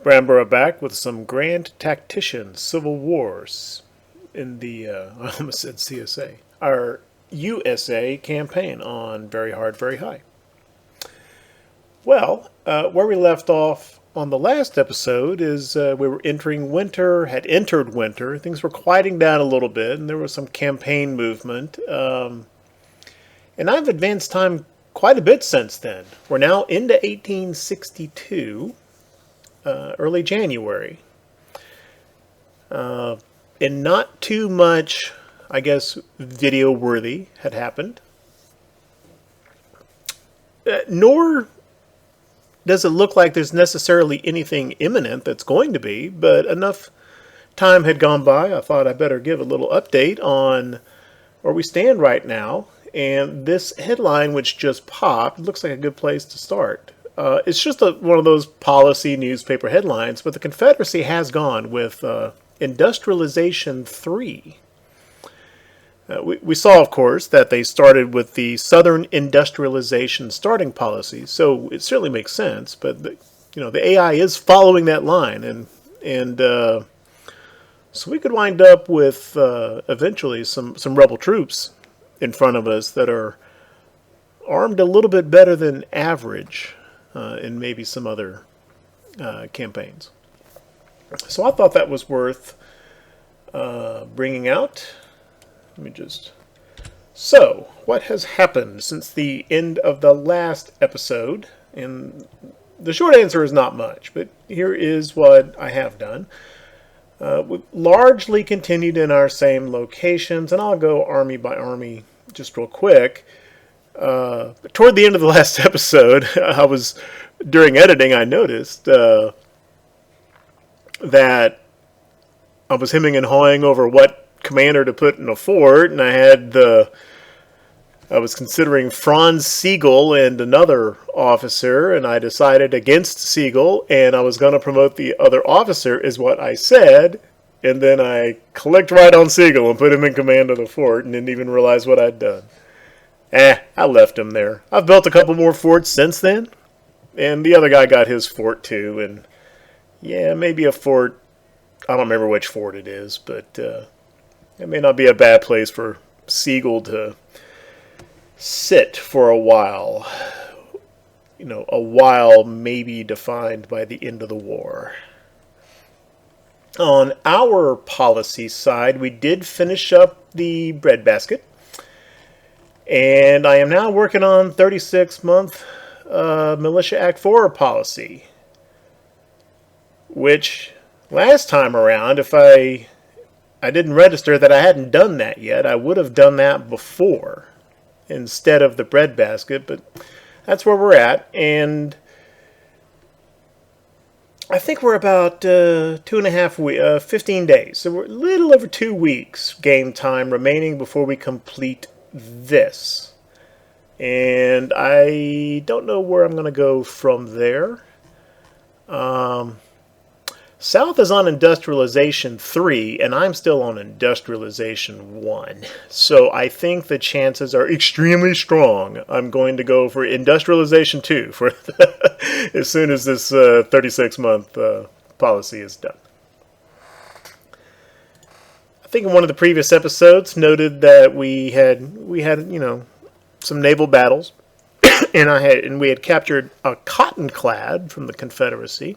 Bramborough back with some Grand Tactician Civil Wars in the, I almost said CSA, our USA campaign on Very Hard, Very High. Well, where we left off on the last episode is we were entering winter, had entered winter. Things were quieting down a little bit, and there was some campaign movement. And I've advanced time quite a bit since then. We're now into 1862. Early January. And not too much, I guess, video-worthy had happened. Nor does it look like there's necessarily anything imminent that's going to be, but enough time had gone by, I thought I'd better give a little update on where we stand right now. And this headline, which just popped, looks like a good place to start. It's just one of those policy newspaper headlines, but the Confederacy has gone with Industrialization 3. We saw, of course, that they started with the Southern Industrialization Starting Policy, so it certainly makes sense, but the AI is following that line, and so we could wind up with eventually some rebel troops in front of us that are armed a little bit better than average. And maybe some other campaigns. So I thought that was worth bringing out. Let me just... So, what has happened since the end of the last episode? And the short answer is not much, but here is what I have done. We've largely continued in our same locations, and I'll go army by army just real quick. Toward the end of the last episode, during editing, I noticed that I was hemming and hawing over what commander to put in a fort, and I was considering Franz Siegel and another officer, and I decided against Siegel, and I was going to promote the other officer, is what I said, and then I clicked right on Siegel and put him in command of the fort, and didn't even realize what I'd done. I left him there. I've built a couple more forts since then. And the other guy got his fort too. And yeah, maybe a fort. I don't remember which fort it is. But it may not be a bad place for Siegel to sit for a while. A while maybe defined by the end of the war. On our policy side, we did finish up the breadbasket. And I am now working on 36-month Militia Act 4 policy. Which, last time around, if I didn't register that I hadn't done that yet, I would have done that before instead of the breadbasket. But that's where we're at. And I think we're about 15 days. So we're a little over 2 weeks game time remaining before we complete this. And I don't know where I'm going to go from there. South is on Industrialization 3, and I'm still on Industrialization 1. So I think the chances are extremely strong I'm going to go for Industrialization 2 for as soon as this 36-month policy is done. I think in one of the previous episodes noted that we had some naval battles, and we had captured a cottonclad from the Confederacy,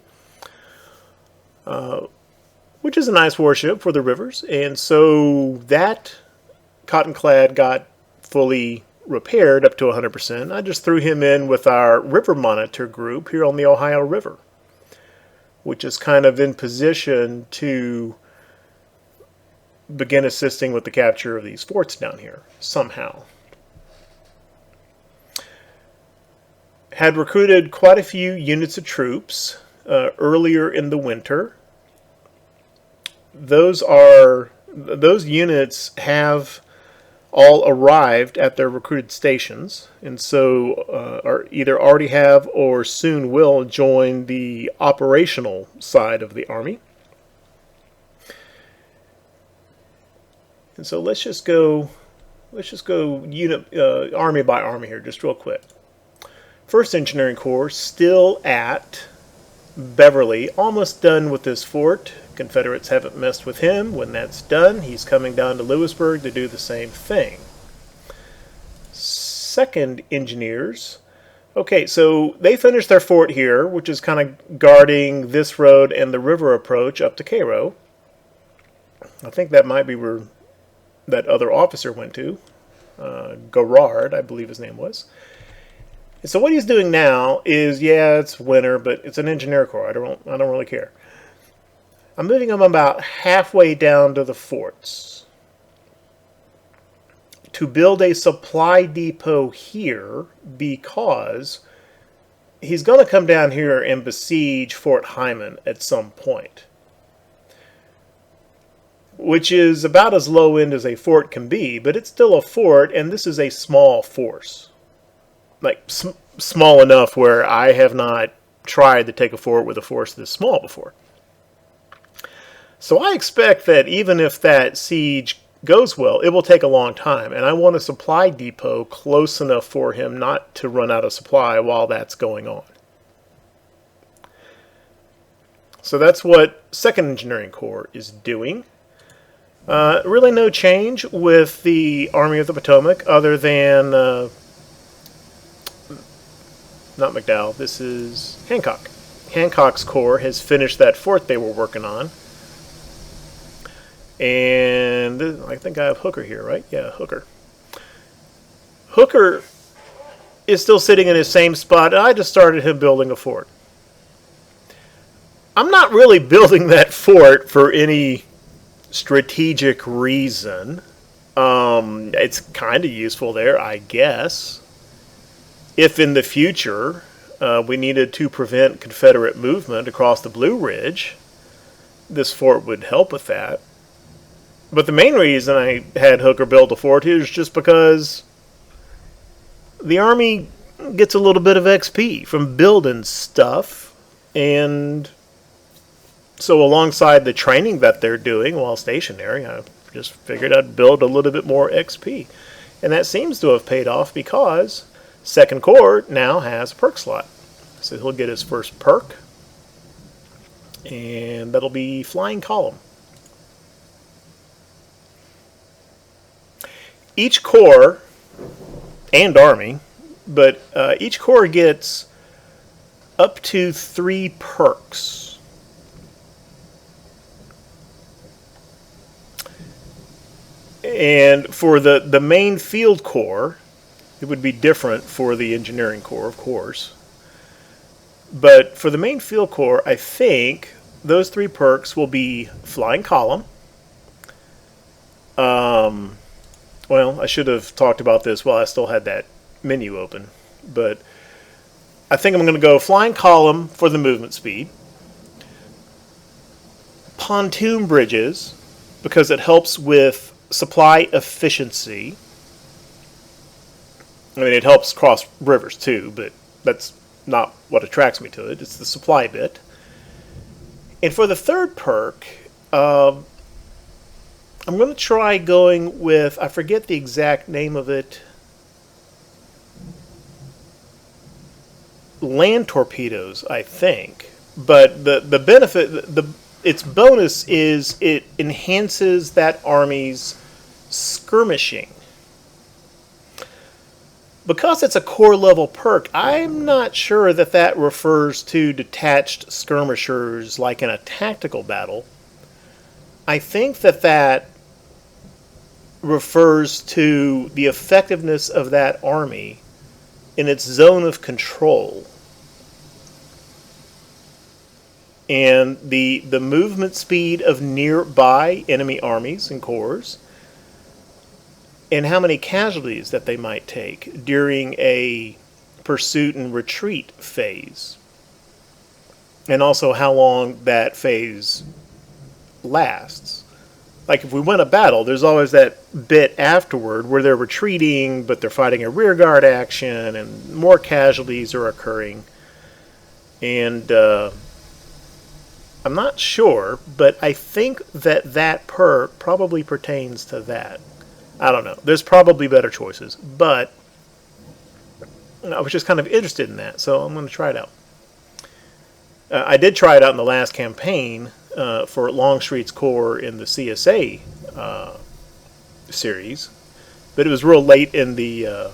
which is a nice warship for the rivers, and so that cottonclad got fully repaired up to 100%. I just threw him in with our river monitor group here on the Ohio River, which is kind of in position to begin assisting with the capture of these forts down here, somehow. Had recruited quite a few units of troops earlier in the winter. Those units have all arrived at their recruited stations, and so are either already have or soon will join the operational side of the Army. And so let's just go unit army by army here, just real quick. 1st Engineering Corps still at Beverly, almost done with this fort. Confederates haven't messed with him. When that's done, he's coming down to Lewisburg to do the same thing. 2nd Engineers. Okay, so they finished their fort here, which is kind of guarding this road and the river approach up to Cairo. I think that might be where that other officer went to. Garrard, I believe his name was. And so what he's doing now is, yeah, it's winter, but it's an engineer corps. I don't really care. I'm moving him about halfway down to the forts to build a supply depot here, because he's going to come down here and besiege Fort Hyman at some point, which is about as low end as a fort can be, but it's still a fort, and this is a small force. Like, small enough where I have not tried to take a fort with a force this small before. So I expect that even if that siege goes well, it will take a long time, and I want a supply depot close enough for him not to run out of supply while that's going on. So that's what 2nd Engineering Corps is doing. Really no change with the Army of the Potomac other than, not McDowell, this is Hancock. Hancock's Corps has finished that fort they were working on. And I think I have Hooker here, right? Yeah, Hooker. Hooker is still sitting in his same spot, and I just started him building a fort. I'm not really building that fort for any strategic reason. It's kind of useful there, I guess. If in the future we needed to prevent Confederate movement across the Blue Ridge, this fort would help with that. But the main reason I had Hooker build a fort is just because the Army gets a little bit of XP from building stuff, and so alongside the training that they're doing while stationary, I just figured I'd build a little bit more XP. And that seems to have paid off, because 2nd Corps now has a perk slot. So he'll get his first perk, and that'll be Flying Column. Each corps, and army, but each corps gets up to 3 perks. And for the main field corps, it would be different for the engineering corps, of course. But for the main field corps, I think those 3 perks will be Flying Column. Well, I should have talked about this while I still had that menu open. But I think I'm going to go Flying Column for the movement speed. Pontoon bridges, because it helps with supply efficiency. I mean, it helps cross rivers too, but that's not what attracts me to it. It's the supply bit. And for the 3rd perk, I'm going to try going with, I forget the exact name of it, land torpedoes, I think. But the benefit, its bonus is it enhances that army's skirmishing. Because it's a corps level perk, I'm not sure that that refers to detached skirmishers like in a tactical battle. I think that refers to the effectiveness of that army in its zone of control. And the movement speed of nearby enemy armies and corps, and how many casualties that they might take during a pursuit and retreat phase. And also how long that phase lasts. Like if we win a battle, there's always that bit afterward where they're retreating, but they're fighting a rearguard action, and more casualties are occurring. And I'm not sure, but I think that perk probably pertains to that. I don't know. There's probably better choices, but I was just kind of interested in that, so I'm going to try it out. I did try it out in the last campaign for Longstreet's Corps in the CSA series, but it was real late in the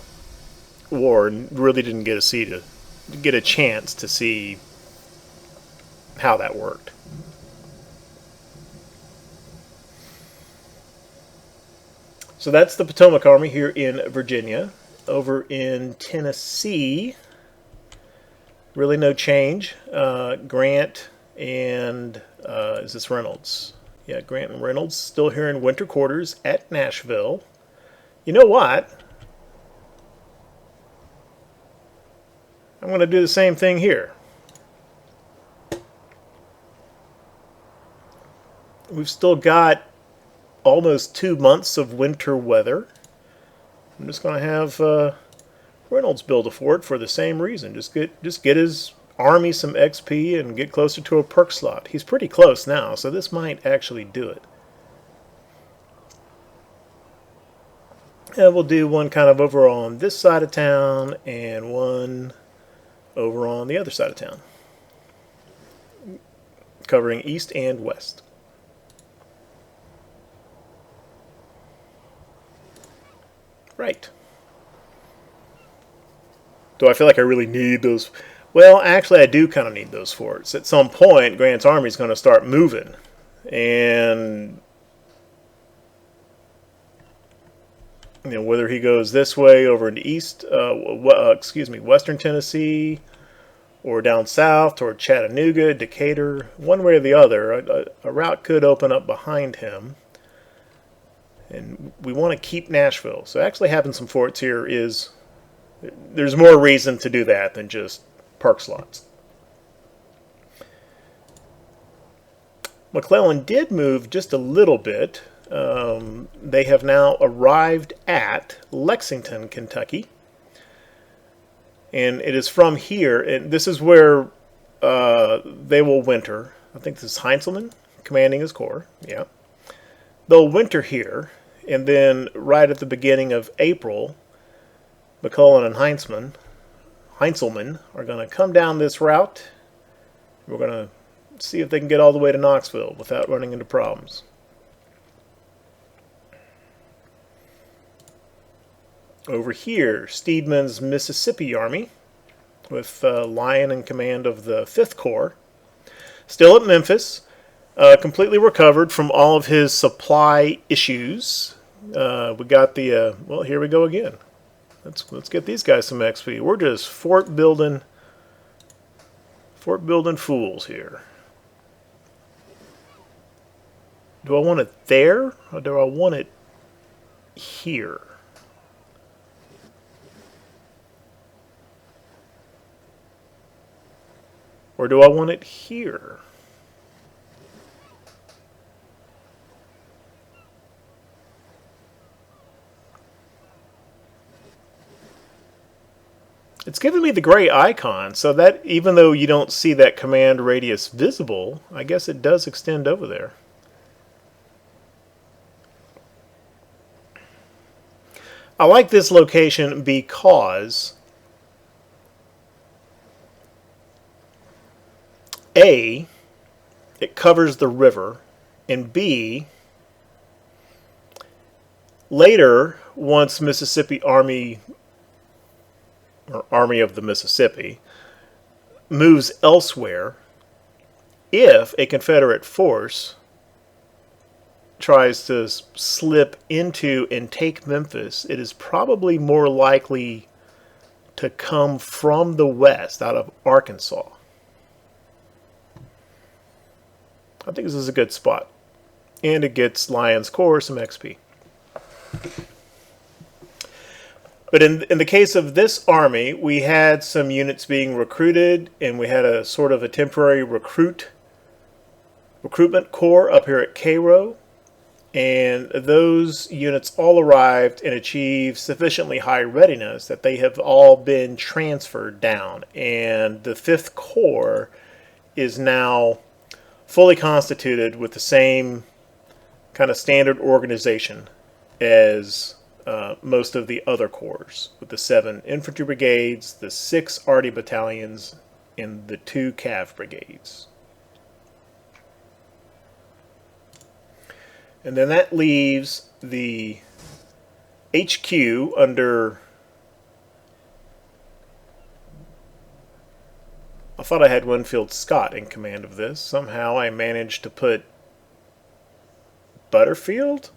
war and really didn't get a chance to see how that worked. So that's the Potomac Army here in Virginia. Over in Tennessee, really no change. Grant and is this Reynolds? Yeah, Grant and Reynolds still here in winter quarters at Nashville. You know what? I'm going to do the same thing here. We've still got almost 2 months of winter weather. I'm just going to have Reynolds build a fort for the same reason. Just get his army some XP and get closer to a perk slot. He's pretty close now, so this might actually do it. And we'll do one kind of over on this side of town and one over on the other side of town, covering east and west. Right. Do I feel like I really need those? Well, actually, I do kind of need those forts. At some point, Grant's army is going to start moving. And, you know, whether he goes this way over into western Tennessee, or down south toward Chattanooga, Decatur, one way or the other, a route could open up behind him. And we want to keep Nashville. So actually having some forts here there's more reason to do that than just perk slots. McClellan did move just a little bit. They have now arrived at Lexington, Kentucky. And it is from here, and this is where they will winter. I think this is Heintzelman commanding his corps. Yeah. They'll winter here. And then right at the beginning of April, McClellan and Heintzelman are going to come down this route. We're going to see if they can get all the way to Knoxville without running into problems. Over here, Steedman's Mississippi Army, with Lyon in command of the 5th Corps, still at Memphis. Completely recovered from all of his supply issues. We got the well, here we go again. Let's get these guys some XP. We're just fort building fools here. Do I want it there or do I want it here? Or do I want it here? It's giving me the gray icon, so that even though you don't see that command radius visible, I guess it does extend over there. I like this location because A, it covers the river, and B, later, once Mississippi Army, or Army of the Mississippi, moves elsewhere, if a Confederate force tries to slip into and take Memphis, it is probably more likely to come from the west, out of Arkansas. I think this is a good spot. And it gets Lyon's Corps some XP. But in the case of this army, we had some units being recruited, and we had a sort of a temporary recruitment corps up here at Cairo. And those units all arrived and achieved sufficiently high readiness that they have all been transferred down. And the 5th Corps is now fully constituted with the same kind of standard organization as most of the other corps, with the 7 infantry brigades, the 6 arty battalions, and the 2 cav brigades. And then that leaves the HQ under... I thought I had Winfield Scott in command of this. Somehow I managed to put Butterfield?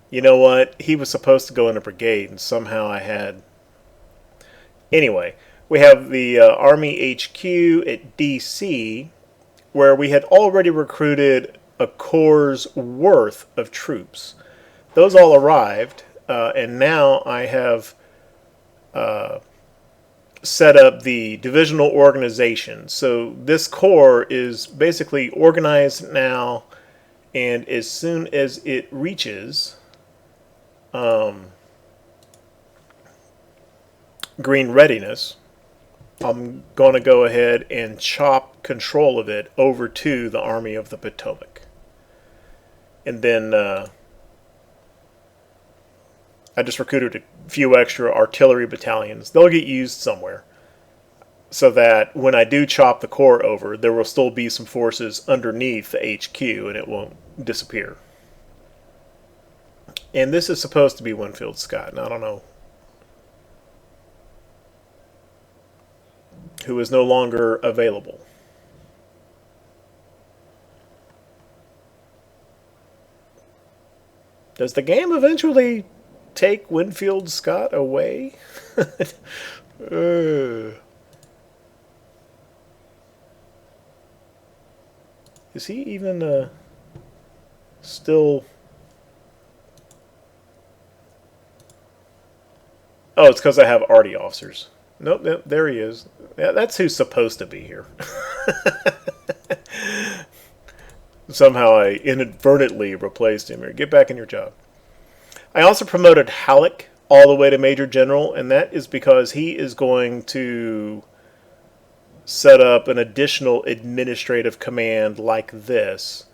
You know what? He was supposed to go in a brigade, and somehow I had... Anyway, we have the Army HQ at DC, where we had already recruited a corps' worth of troops. Those all arrived, and now I have set up the divisional organization. So this corps is basically organized now, and as soon as it reaches green readiness, I'm going to go ahead and chop control of it over to the Army of the Potomac. And then I just recruited a few extra artillery battalions. They'll get used somewhere, so that when I do chop the corps over, there will still be some forces underneath the HQ and it won't disappear. And this is supposed to be Winfield Scott, and I don't know who is no longer available. Does the game eventually take Winfield Scott away? Is he even still... Oh, it's because I have arty officers. Nope, there he is. Yeah, that's who's supposed to be here. Somehow I inadvertently replaced him here. Get back in your job. I also promoted Halleck all the way to Major General, and that is because he is going to set up an additional administrative command like this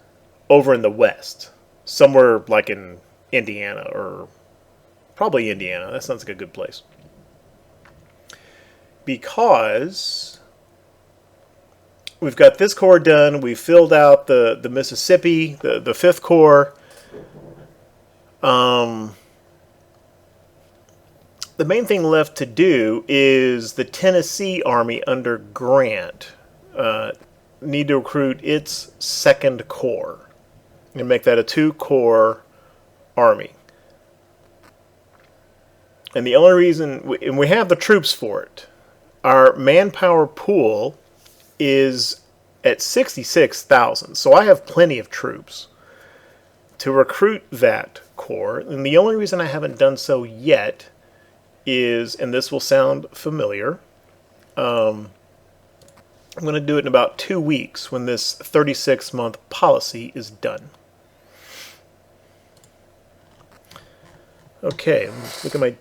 over in the West. Somewhere like in Indiana, or probably Indiana. That sounds like a good place. Because we've got this corps done. We filled out the Mississippi, the 5th Corps. The main thing left to do is the Tennessee Army under Grant. Need to recruit its 2nd Corps and make that a 2-corps army. And the only reason, and we have the troops for it, our manpower pool is at 66,000. So I have plenty of troops to recruit that corps. And the only reason I haven't done so yet is, and this will sound familiar, I'm going to do it in about 2 weeks when this 36-month policy is done. Okay, look at my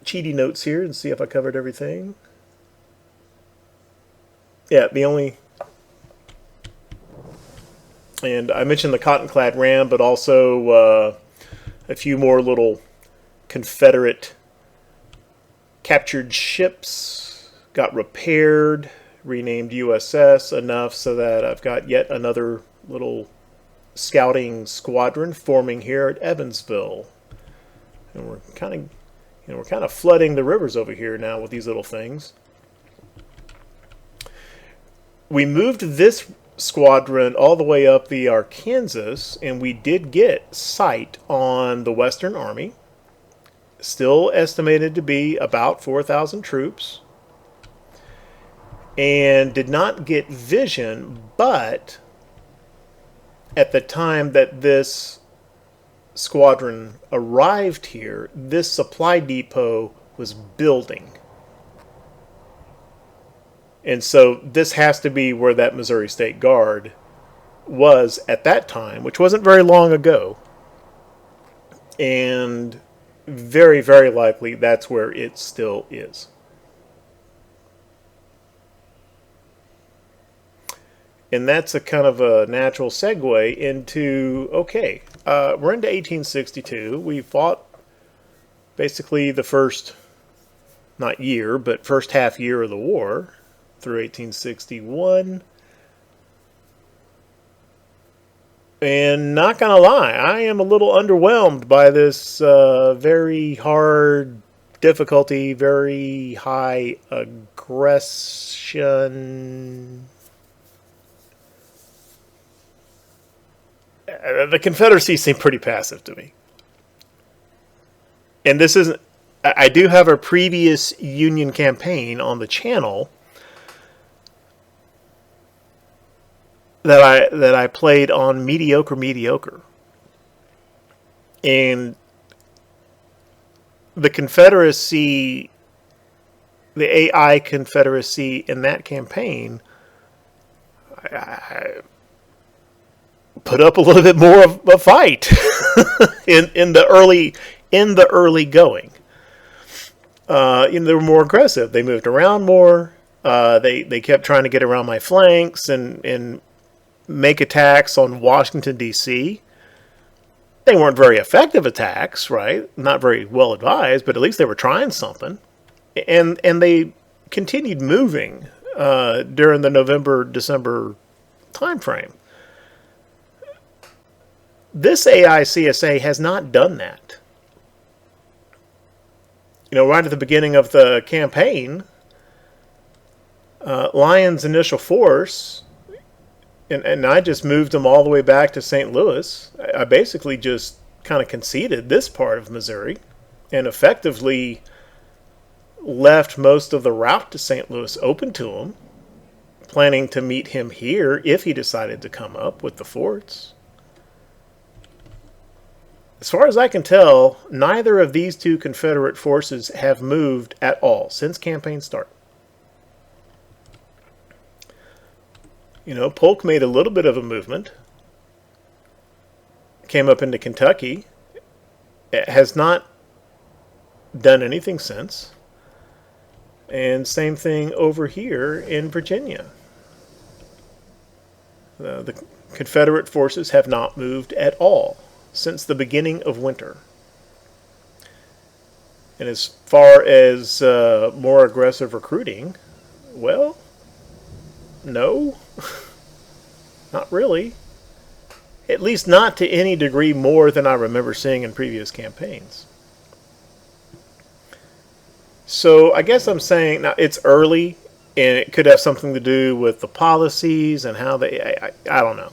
cheaty notes here and see if I covered everything. Yeah, the only... And I mentioned the cotton-clad ram, but also a few more little Confederate captured ships got repaired, renamed USS enough so that I've got yet another little scouting squadron forming here at Evansville. And we're kind of flooding the rivers over here now with these little things. We moved this squadron all the way up the Arkansas, and we did get sight on the Western Army. Still estimated to be about 4,000 troops. And did not get vision, but at the time that this squadron arrived here, this supply depot was building. And so this has to be where that Missouri State Guard was at that time, which wasn't very long ago. And very, very likely that's where it still is. And that's a kind of a natural segue into, okay, we're into 1862. We fought basically the first, not year, but first half year of the war. through 1861. And not gonna lie, I am a little underwhelmed by this very hard difficulty, very high aggression. The Confederacy seemed pretty passive to me. And this isn't. I do have a previous Union campaign on the channel that I played on mediocre, and the Confederacy, the AI Confederacy in that campaign, I put up a little bit more of a fight in the early going. They were more aggressive. They moved around more. They kept trying to get around my flanks and make attacks on Washington, D.C. They weren't very effective attacks, right? Not very well advised, but at least they were trying something. And they continued moving during the November-December time frame. This AI CSA has not done that. Right at the beginning of the campaign, Lyon's initial force, and I just moved them all the way back to St. Louis. I basically just kind of conceded this part of Missouri and effectively left most of the route to St. Louis open to him, planning to meet him here if he decided to come up with the forts. As far as I can tell, neither of these two Confederate forces have moved at all since campaign start. Polk made a little bit of a movement, came up into Kentucky, has not done anything since, and same thing over here in Virginia. The Confederate forces have not moved at all since the beginning of winter. And as far as more aggressive recruiting, well, no, not really. At least not to any degree more than I remember seeing in previous campaigns. So I guess I'm saying, now it's early, and it could have something to do with the policies and how I don't know.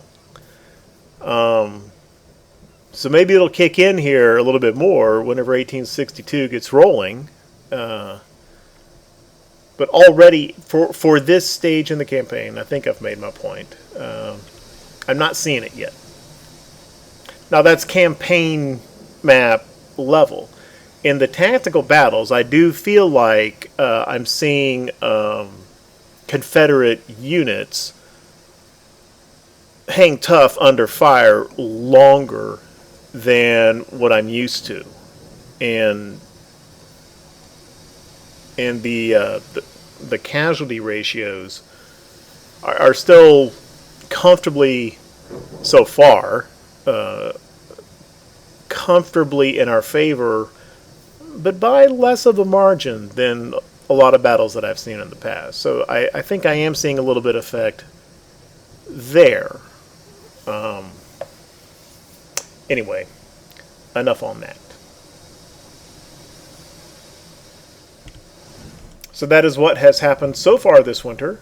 So maybe it'll kick in here a little bit more whenever 1862 gets rolling. But already, for this stage in the campaign, I think I've made my point. I'm not seeing it yet. Now, that's campaign map level. In the tactical battles, I do feel like I'm seeing Confederate units hang tough under fire longer than what I'm used to, and the casualty ratios are still comfortably, so far, comfortably in our favor, but by less of a margin than a lot of battles that I've seen in the past. So I think I am seeing a little bit of effect there. Anyway, enough on that. So that is what has happened so far this winter,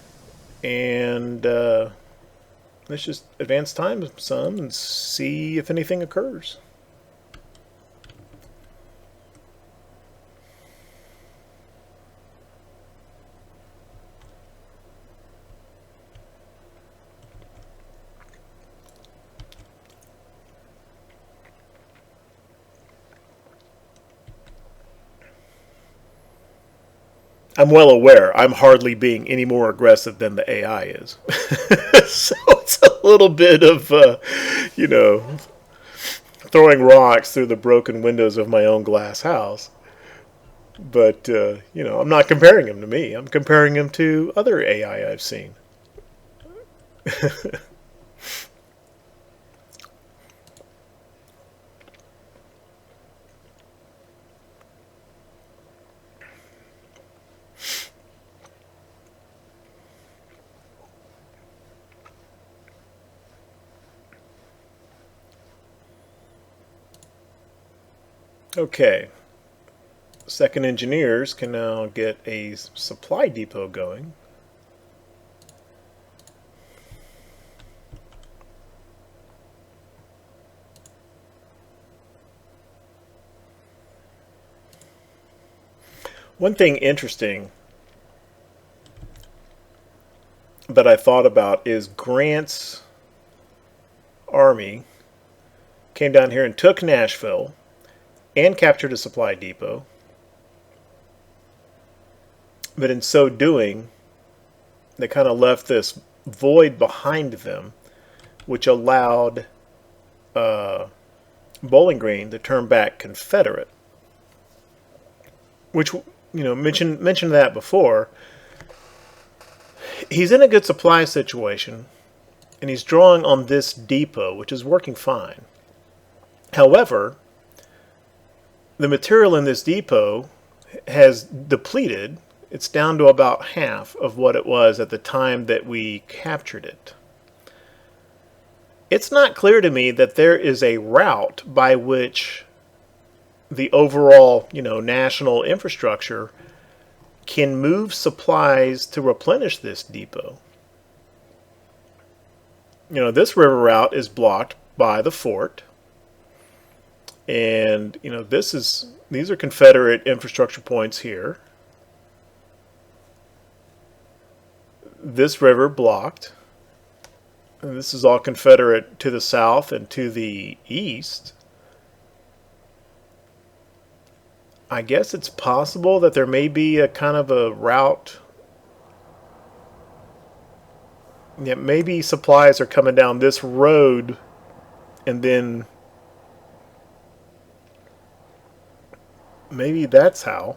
and let's just advance time some and see if anything occurs. I'm well aware I'm hardly being any more aggressive than the AI is. So it's a little bit of, throwing rocks through the broken windows of my own glass house. But, I'm not comparing him to me. I'm comparing him to other AI I've seen. Okay, 2nd Engineers can now get a supply depot going. One thing interesting that I thought about is Grant's army came down here and took Nashville and captured a supply depot. But in so doing, they kind of left this void behind them, which allowed Bowling Green to turn back Confederate. Which, mentioned that before. He's in a good supply situation, and he's drawing on this depot, which is working fine. However, the material in this depot has depleted. It's down to about half of what it was at the time that we captured it. It's not clear to me that there is a route by which the overall, national infrastructure can move supplies to replenish this depot. This river route is blocked by the fort. And, these are Confederate infrastructure points here. This river blocked. And this is all Confederate to the south and to the east. I guess it's possible that there may be a kind of a route. Yeah, maybe supplies are coming down this road and then maybe that's how.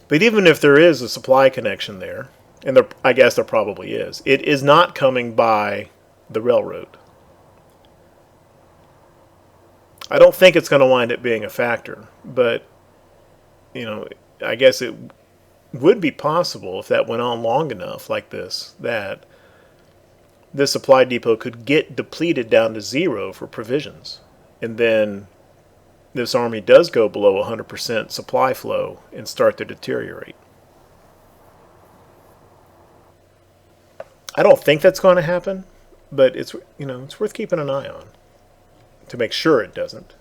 But even if there is a supply connection there, and I guess there probably is, it is not coming by the railroad. I don't think it's going to wind up being a factor, but I guess it would be possible if that went on long enough like this, that this supply depot could get depleted down to zero for provisions. And then this army does go below 100% supply flow and start to deteriorate. I don't think that's going to happen, but it's worth keeping an eye on to make sure it doesn't.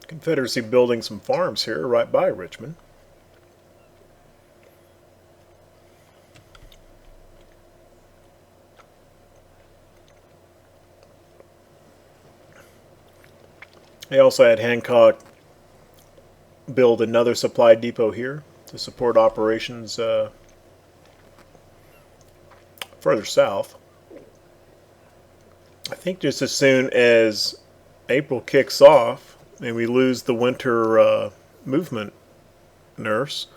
Confederacy building some farms here right by Richmond. They also had Hancock build another supply depot here to support operations further south. I think just as soon as April kicks off and we lose the winter movement nurse,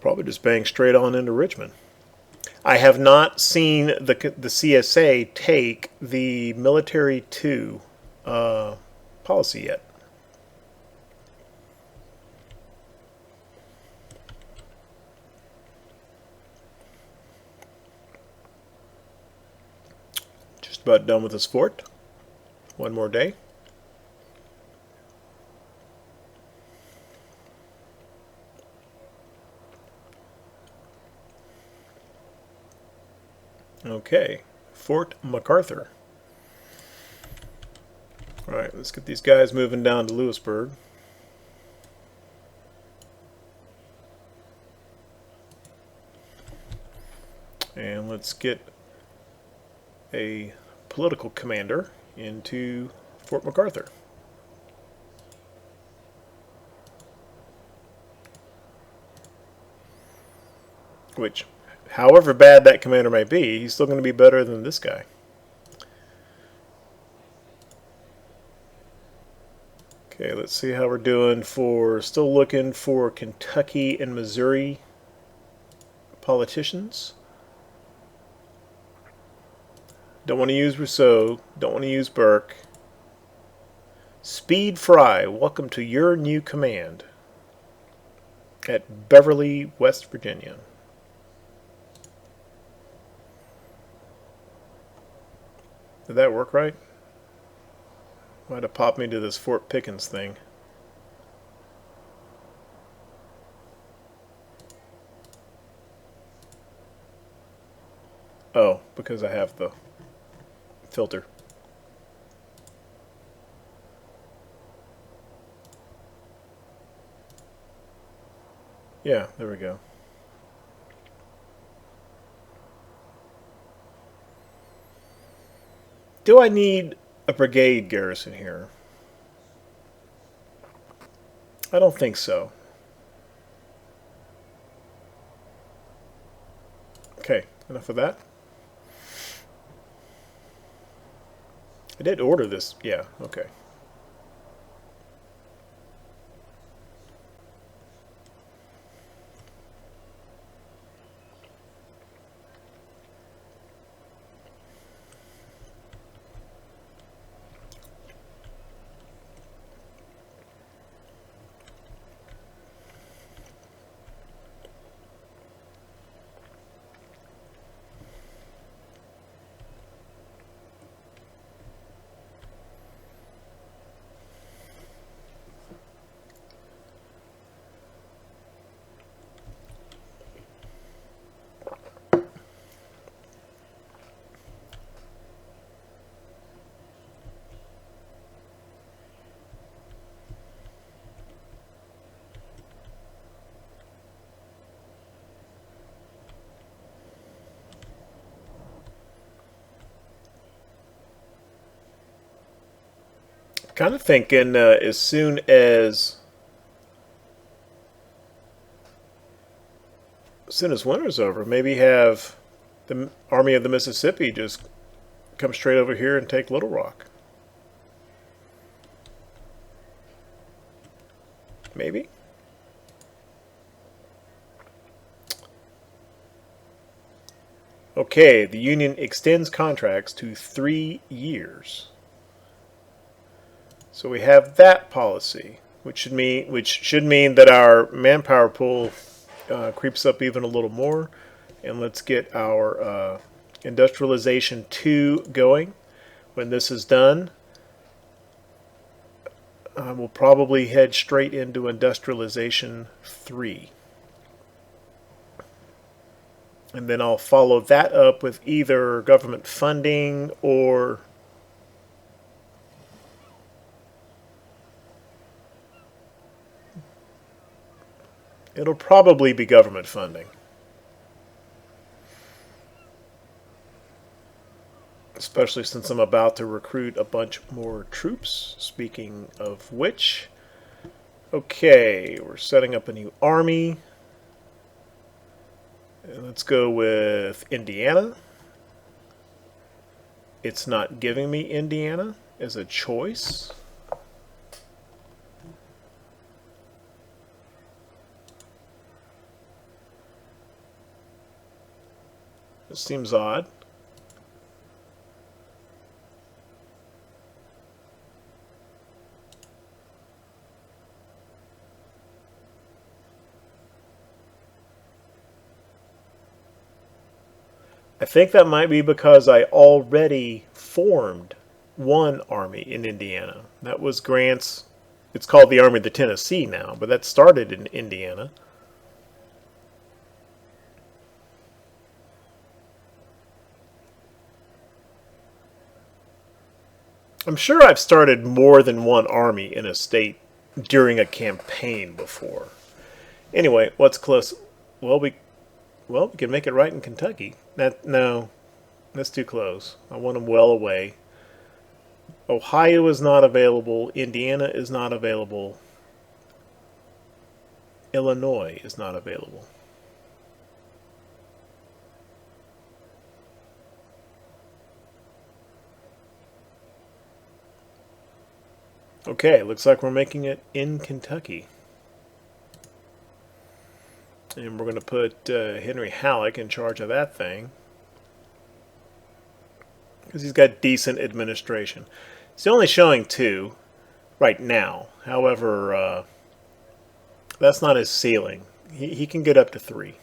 probably just bang straight on into Richmond. I have not seen the CSA take the military 2 policy yet. Just about done with this fort. One more day. Okay, Fort MacArthur. Alright, let's get these guys moving down to Lewisburg. And let's get a political commander into Fort MacArthur. Which, however bad that commander may be, he's still going to be better than this guy. Okay, let's see how we're doing for, still looking for Kentucky and Missouri politicians. Don't want to use Rousseau. Don't want to use Burke. Speed Fry, welcome to your new command at Beverly, West Virginia. Did that work right? Might have popped me to this Fort Pickens thing. Oh, because I have the filter. Yeah, there we go. Do I need a brigade garrison here? I don't think so. Okay, enough of that. I did order this. Yeah, okay. Kind of thinking as soon as winter's over, maybe have the Army of the Mississippi just come straight over here and take Little Rock. Maybe. Okay, the Union extends contracts to 3 years. So we have that policy, which should mean that our manpower pool creeps up even a little more. And let's get our industrialization 2 going. When this is done, we'll probably head straight into industrialization 3. And then I'll follow that up with either government funding or it'll probably be government funding. Especially since I'm about to recruit a bunch more troops. Speaking of which, okay, we're setting up a new army. And let's go with Indiana. It's not giving me Indiana as a choice. This seems odd. I think that might be because I already formed one army in Indiana. That was Grant's. It's called the Army of the Tennessee now, but that started in Indiana. I'm sure I've started more than one army in a state during a campaign before. Anyway, what's close? Well, we can make it right in Kentucky. No, that's too close. I want them well away. Ohio is not available. Indiana is not available. Illinois is not available. Okay, looks like we're making it in Kentucky. And we're going to put Henry Halleck in charge of that thing, because he's got decent administration. He's only showing 2 right now. However, that's not his ceiling. He can get up to 3.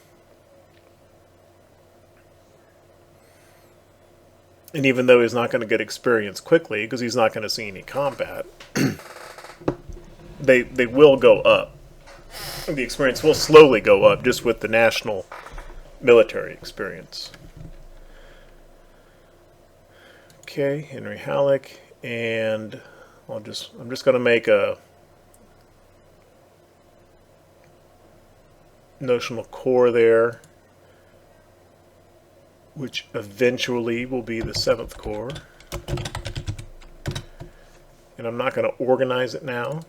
And even though he's not going to get experience quickly, because he's not going to see any combat, they will go up. The experience will slowly go up just with the national military experience. Okay, Henry Halleck, and I'm just going to make a notional corps there, which eventually will be the 7th Corps. And I'm not going to organize it now,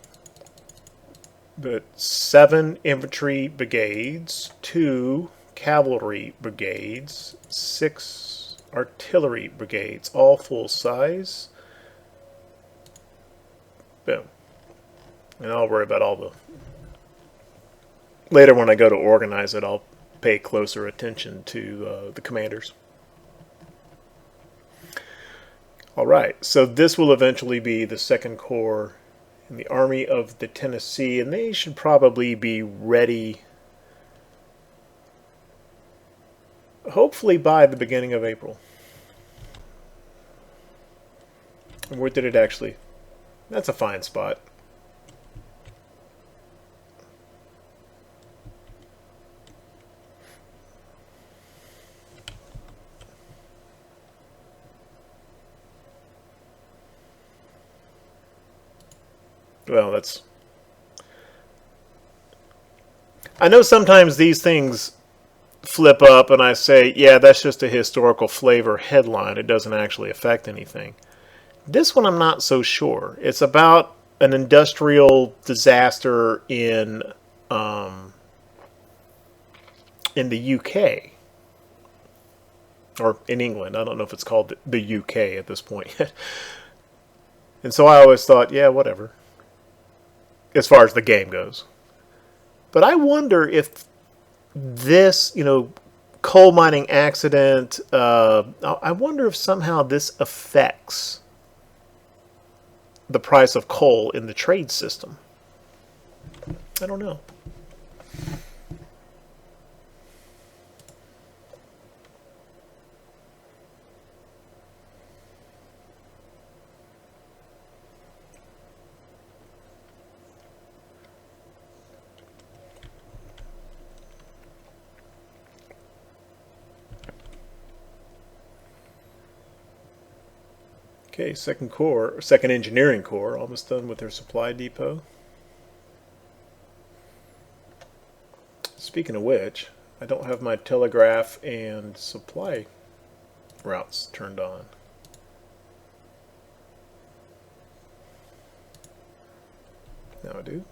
but 7 infantry brigades, 2 cavalry brigades, 6 artillery brigades, all full size. Boom. And I'll worry about all the... Later when I go to organize it, I'll pay closer attention to the commanders. All right, so this will eventually be the 2nd Corps in the Army of the Tennessee, and they should probably be ready hopefully by the beginning of April. And where did it actually? That's a fine spot. Well, that's... I know sometimes these things flip up and I say, yeah, that's just a historical flavor headline. It doesn't actually affect anything. This one I'm not so sure. It's about an industrial disaster in the UK. Or in England. I don't know if it's called the UK at this point yet. And so I always thought, yeah, whatever, as far as the game goes. But I wonder if this, coal mining accident, I wonder if somehow this affects the price of coal in the trade system. I don't know. Okay, 2nd Engineering Corps, almost done with their supply depot. Speaking of which, I don't have my telegraph and supply routes turned on. Now I do.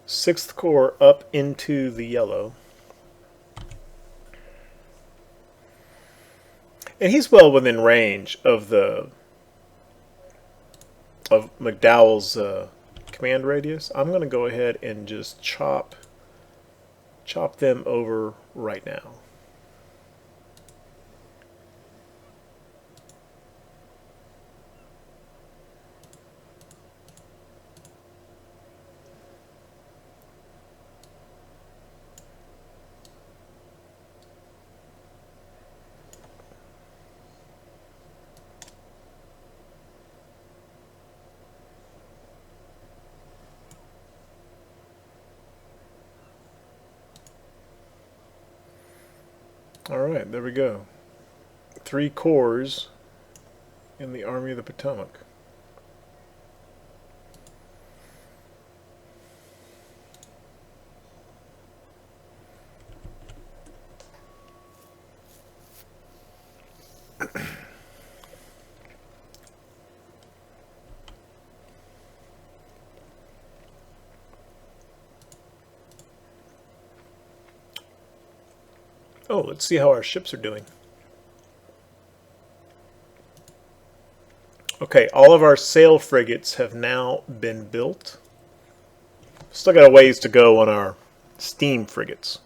Sixth Corps up into the yellow. And he's well within range of McDowell's command radius. I'm going to go ahead and just chop them over right now. Alright, there we go. 3 corps in the Army of the Potomac. Oh, let's see how our ships are doing. Okay, all of our sail frigates have now been built. Still got a ways to go on our steam frigates.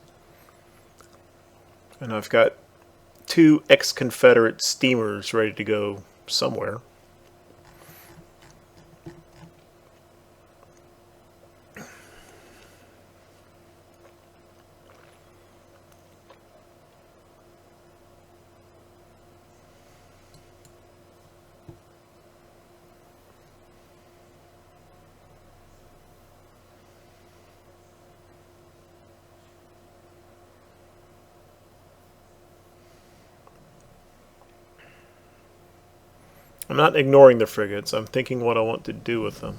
And I've got 2 ex-Confederate steamers ready to go somewhere. I'm not ignoring the frigates. I'm thinking what I want to do with them.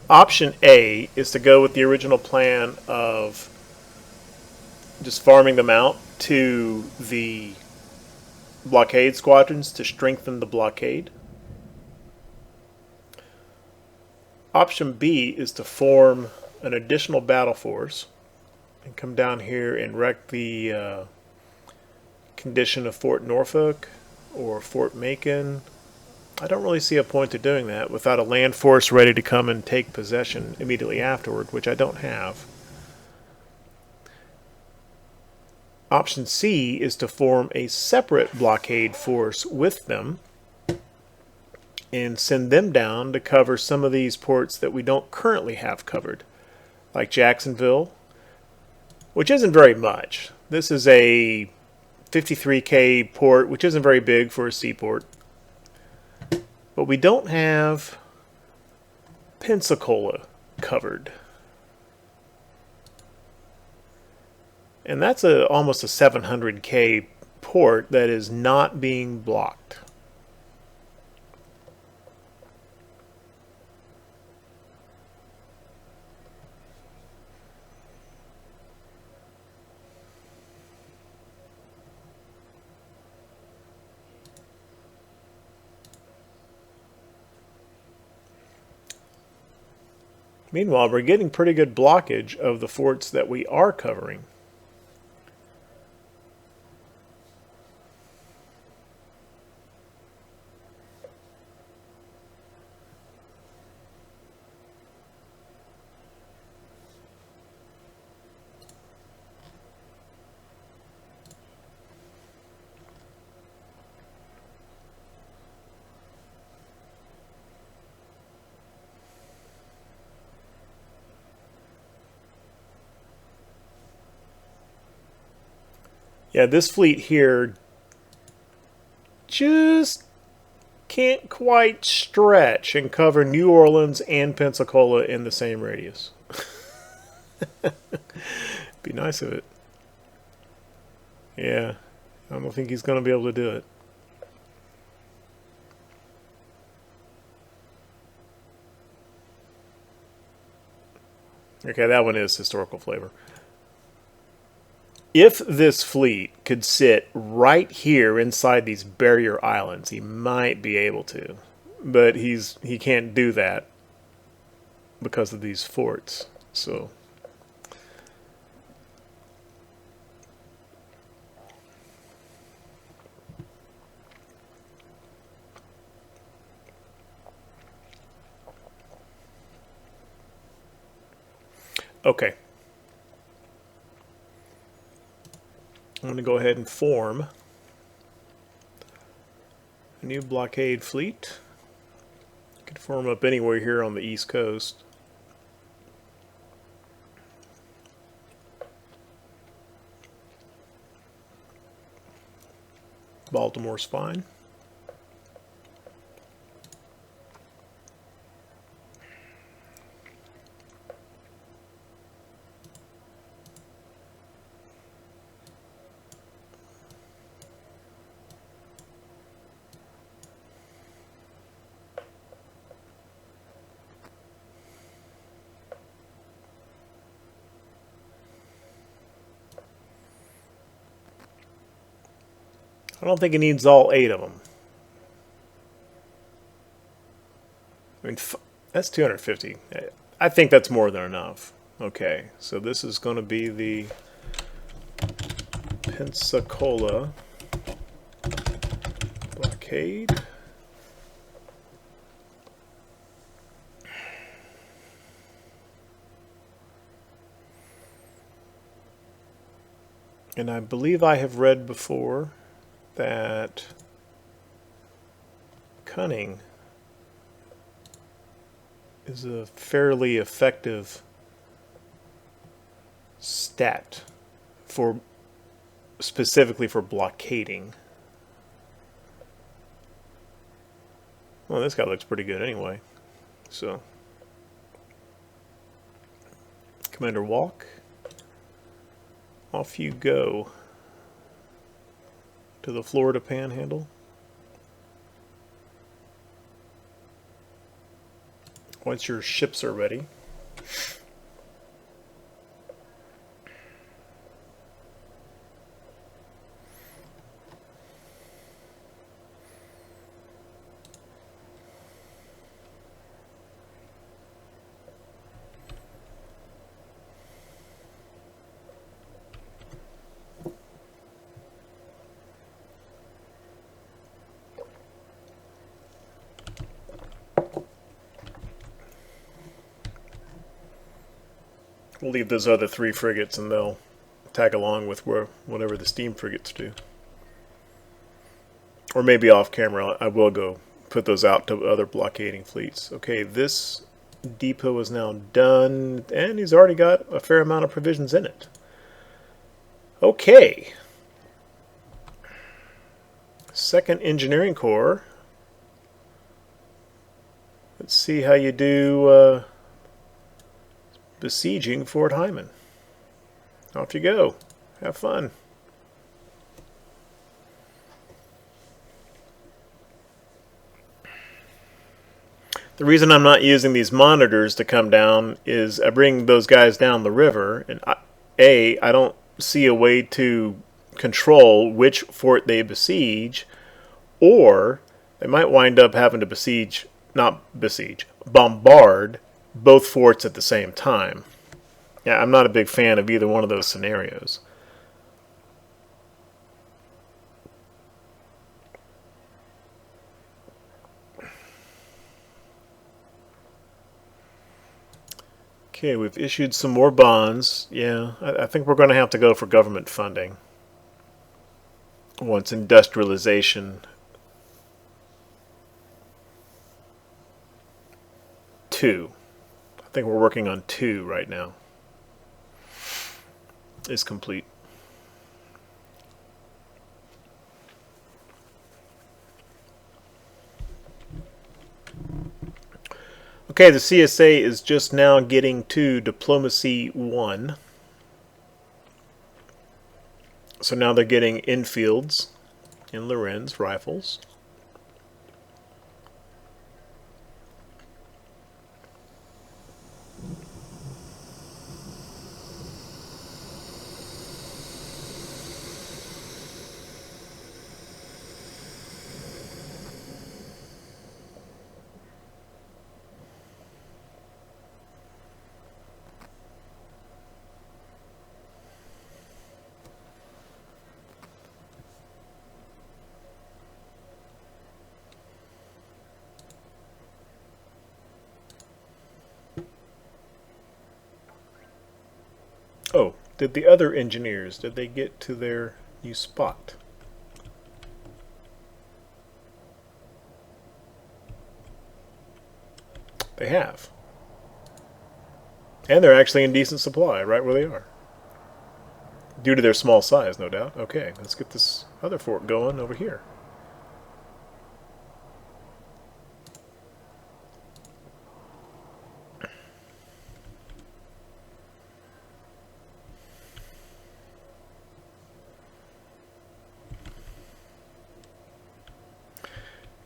Option A is to go with the original plan of just farming them out to the blockade squadrons to strengthen the blockade. Option B is to form an additional battle force and come down here and wreck the condition of Fort Norfolk or Fort Macon. I don't really see a point to doing that without a land force ready to come and take possession immediately afterward, which I don't have. Option C is to form a separate blockade force with them and send them down to cover some of these ports that we don't currently have covered, like Jacksonville, which isn't very much. This is a 53K port, which isn't very big for a seaport. But we don't have Pensacola covered. And that's almost a 700K port that is not being blocked. Meanwhile, we're getting pretty good blockage of the forts that we are covering. Yeah, this fleet here just can't quite stretch and cover New Orleans and Pensacola in the same radius. Be nice of it. Yeah, I don't think he's going to be able to do it. Okay, that one is historical flavor. If this fleet could sit right here inside these barrier islands, he might be able to. But he can't do that because of these forts. So okay. I'm going to go ahead and form a new blockade fleet. You can form up anywhere here on the East Coast. Baltimore's fine. I don't think he needs all 8 of them. I mean, that's 250. I think that's more than enough. Okay, so this is going to be the Pensacola Blockade. And I believe I have read before that cunning is a fairly effective stat for specifically for blockading. Well, this guy looks pretty good anyway. So, Commander Walk, off you go to the Florida Panhandle. Once your ships are ready. We'll leave those other 3 frigates and they'll tag along with whatever the steam frigates do. Or maybe off camera I will go put those out to other blockading fleets. Okay, this depot is now done and he's already got a fair amount of provisions in it. Okay. 2nd Engineering Corps. Let's see how you do besieging Fort Hyman. Off you go. Have fun. The reason I'm not using these monitors to come down is I bring those guys down the river, and I don't see a way to control which fort they besiege, or they might wind up having to bombard both forts at the same time. Yeah, I'm not a big fan of either one of those scenarios. Okay, we've issued some more bonds. Yeah, I think we're going to have to go for government funding once industrialization 2. I think we're working on 2 right now. Is complete. Okay, the CSA is just now getting to Diplomacy 1. So now they're getting Enfields and Lorenz rifles. Oh, did the other engineers, did they get to their new spot? They have. And they're actually in decent supply, right where they are. Due to their small size, no doubt. Okay, let's get this other fort going over here.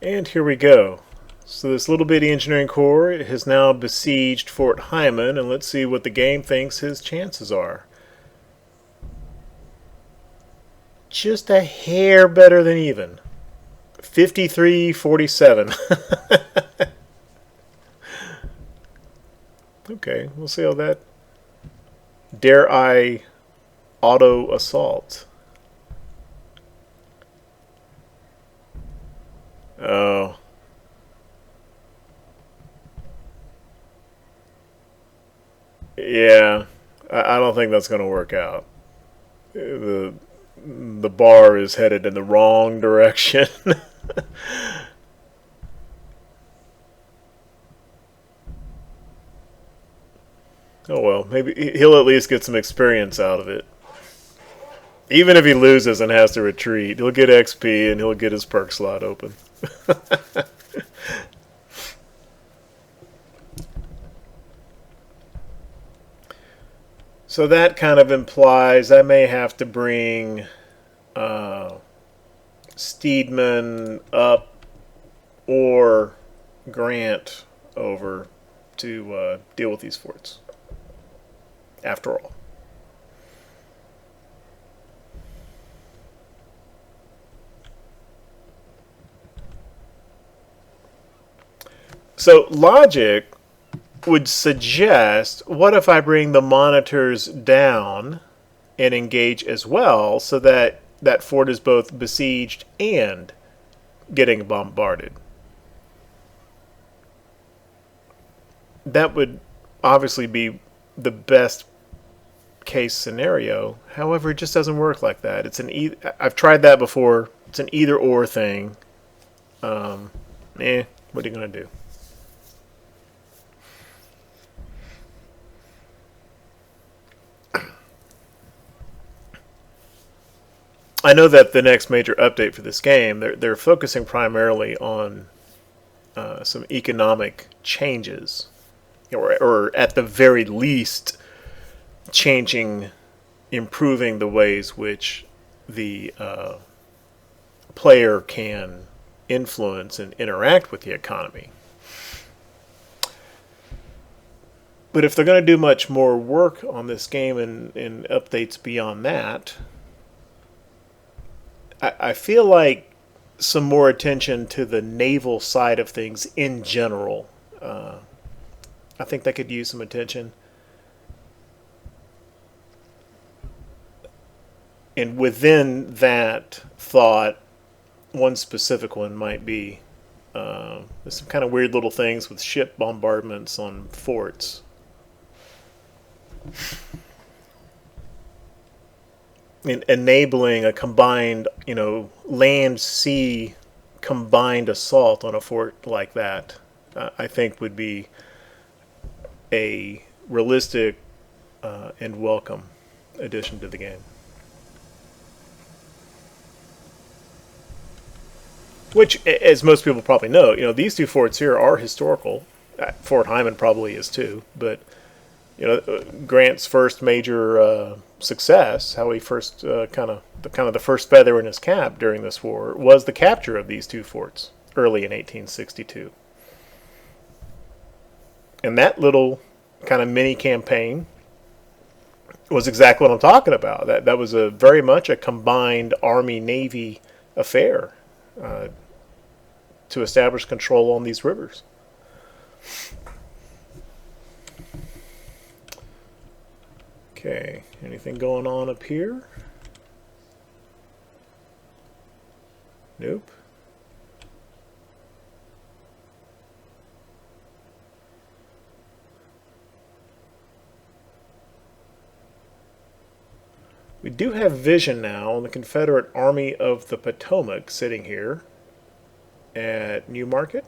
And here we go. So this little bitty engineering corps has now besieged Fort Hyman, and let's see what the game thinks his chances are. just a hair better than even. 53-47. Okay, we'll see how that. Dare I auto assault? Oh. Yeah. I don't think that's going to work out. The bar is headed in the wrong direction. Oh well, maybe he'll at least get some experience out of it. Even if he loses and has to retreat, he'll get XP and he'll get his perk slot open. So that kind of implies I may have to bring Steedman up or Grant over to deal with these forts. After all. So logic would suggest, what if I bring the monitors down and engage as well, so that that fort is both besieged and getting bombarded? That would obviously be the best case scenario. However, it just doesn't work like that. I've tried that before. It's an either or thing. What are you gonna do? I know that the next major update for this game, they're focusing primarily on some economic changes, or at the very least, improving the ways which the player can influence and interact with the economy. But if they're going to do much more work on this game and updates beyond that, I feel like some more attention to the naval side of things in general. I think they could use some attention. And within that thought, one specific one might be there's some kind of weird little things with ship bombardments on forts. Enabling a combined, land-sea combined assault on a fort like that, I think would be a realistic and welcome addition to the game. Which, as most people probably know, these two forts here are historical. Fort Hyman probably is too, but Grant's first major success, how he first kind of the first feather in his cap during this war, was the capture of these two forts early in 1862. And that little kind of mini campaign was exactly what I'm talking about. That was very much a combined Army-Navy affair to establish control on these rivers. Okay, anything going on up here? Nope. We do have vision now on the Confederate Army of the Potomac sitting here at Newmarket.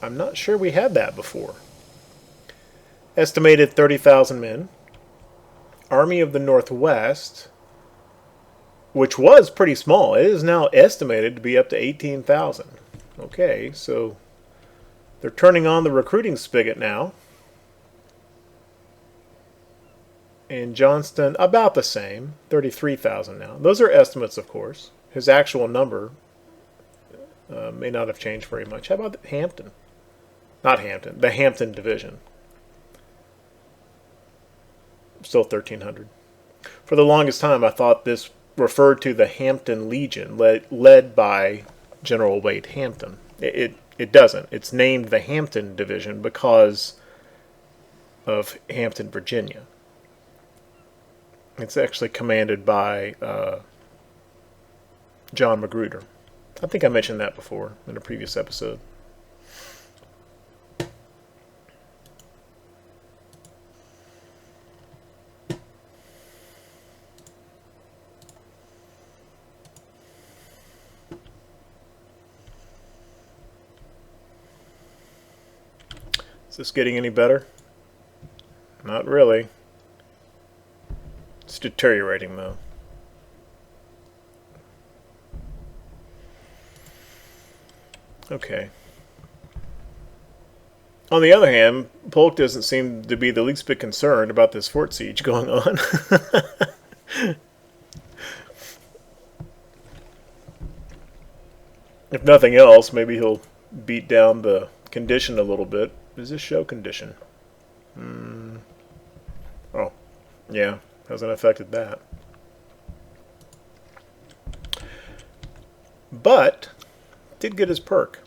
I'm not sure we had that before. Estimated 30,000 men. Army of the Northwest, which was pretty small, it is now estimated to be up to 18,000. Okay, so they're turning on the recruiting spigot now. And Johnston, about the same, 33,000 now. Those are estimates, of course. His actual number may not have changed very much. How about Hampton? Not Hampton, the Hampton Division. Still 1,300. For the longest time, I thought this referred to the Hampton Legion, led by General Wade Hampton. It doesn't. It's named the Hampton Division because of Hampton, Virginia. It's actually commanded by John Magruder. I think I mentioned that before in a previous episode. Is this getting any better? Not really. It's deteriorating, though. Okay. On the other hand, Polk doesn't seem to be the least bit concerned about this fort siege going on. If nothing else, maybe he'll beat down the condition a little bit. Does this show condition? Oh, yeah, hasn't affected that. But did get his perk.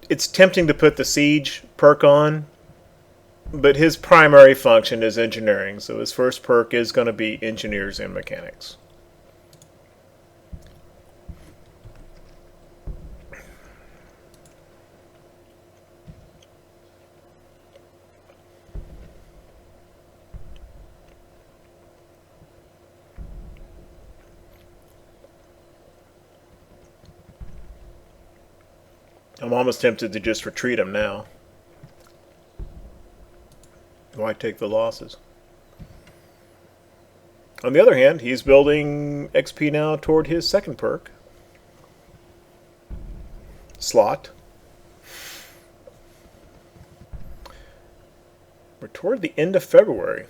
It's tempting to put the siege perk on, but his primary function is engineering, so his first perk is going to be engineers and mechanics. I'm almost tempted to just retreat him now. Why take the losses? On the other hand, he's building XP now toward his second perk. Slot. We're toward the end of February.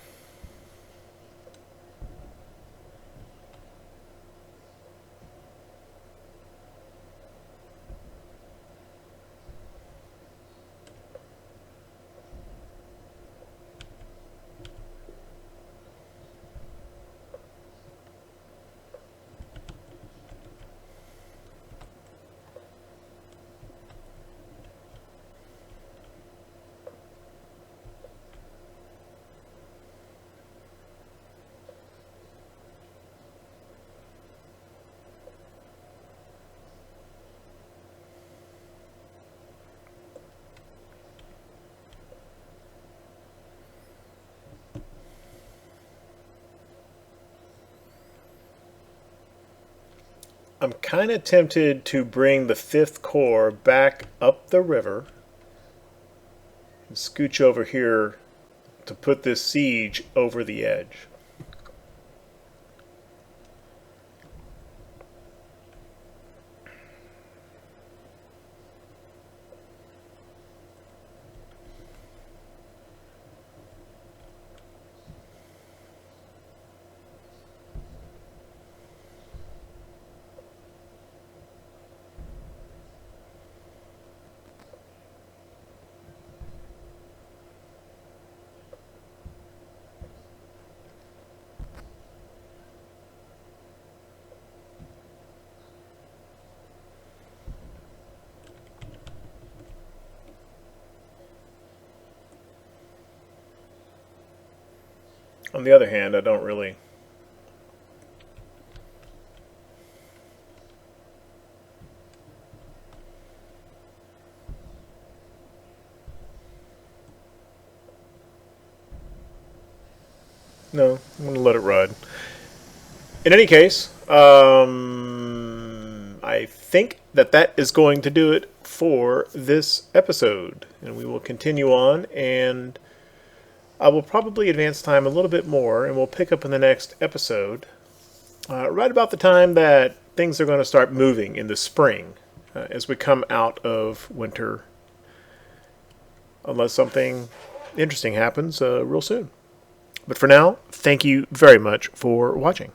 I'm kind of tempted to bring the 5th Corps back up the river and scooch over here to put this siege over the edge. On the other hand, I don't really... No, I'm going to let it ride. In any case, I think that is going to do it for this episode. And we will continue on, and I will probably advance time a little bit more, and we'll pick up in the next episode right about the time that things are going to start moving in the spring as we come out of winter, unless something interesting happens real soon. But for now, thank you very much for watching.